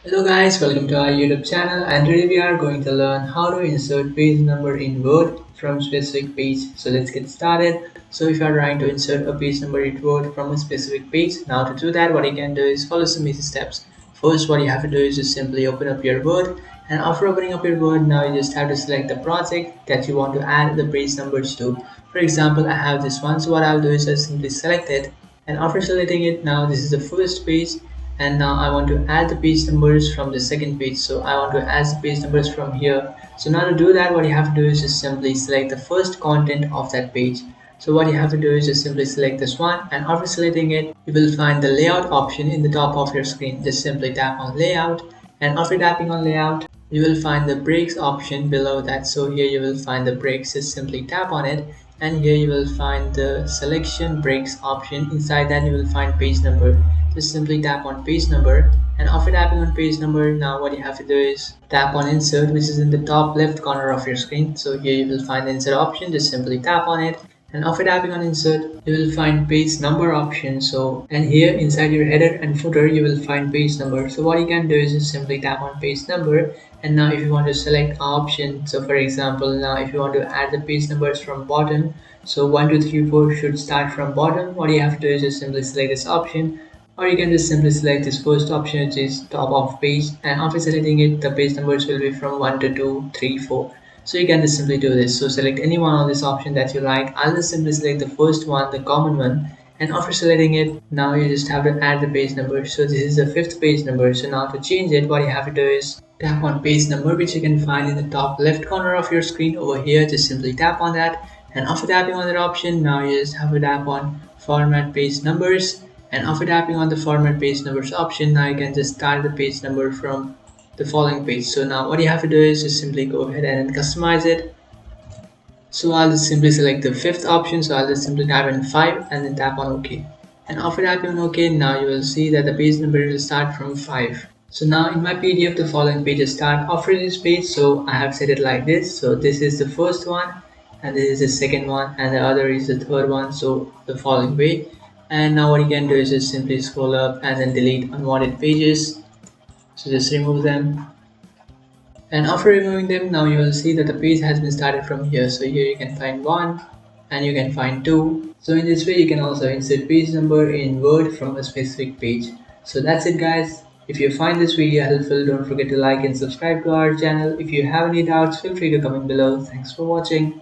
Hello guys, welcome to our YouTube channel, and today we are going to learn how to insert page number in Word from specific page. So let's get started. So if you are trying to insert a page number in Word from a specific page, now to do that what you can do is follow some easy steps. First, what you have to do is just simply open up your Word, and after opening up your Word, now you just have to select the project that you want to add the page numbers to. For example, I have this one, so what I'll do is just simply select it, and after selecting it, now this is the first page, and now I want to add the page numbers from the second page. So I want to add the page numbers from here. So now to do that what you have to do is just simply select the first content of that page. So what you have to do is just simply select this one, and after selecting it you will find the layout option in the top of your screen. Just simply tap on layout, and after tapping on layout you will find the breaks option below that. So here you will find the breaks. Just simply tap on it, and here you will find the selection breaks option. Inside that you will find page number. Just simply tap on page number, and after tapping on page number, now what you have to do is tap on insert, which is in the top left corner of your screen. So here you will find the insert option. Just simply tap on it, and after tapping on insert you will find page number option. So and here inside your header and footer you will find page number. So what you can do is just simply tap on page number, and now if you want to select option, so for example now if you want to add the page numbers from bottom, so 1 2 3 4 should start from bottom, what you have to do is just simply select this option, or you can just simply select this first option, which is top of page, and after selecting it the page numbers will be from 1 to 2 3 4. So you can just simply do this. So select any one of this option that you like. I'll just simply select the first one, the common one, and after selecting it now you just have to add the page number. So this is the fifth page number. So now to change it what you have to do is tap on page number, which you can find in the top left corner of your screen over here. Just simply tap on that, and after tapping on that option now you just have to tap on format page numbers, and after tapping on the format page numbers option now you can just start the page number from the following page. So now what you have to do is just simply go ahead and customize it. So I'll just simply select the fifth option. So I'll just simply type in 5 and then tap on OK. And after tapping on OK, now you will see that the page number will start from 5. So now in my PDF the following pages start after this page. So I have set it like this. So this is the first one, and this is the second one, and the other is the third one. So the following way. And now what you can do is just simply scroll up and then delete unwanted pages. So just remove them, and after removing them now you will see that the page has been started from here. So here you can find one, and you can find two. So in this way you can also insert page number in Word from a specific page. So that's it guys. If you find this video helpful, don't forget to like and subscribe to our channel. If you have any doubts, feel free to comment below. Thanks for watching.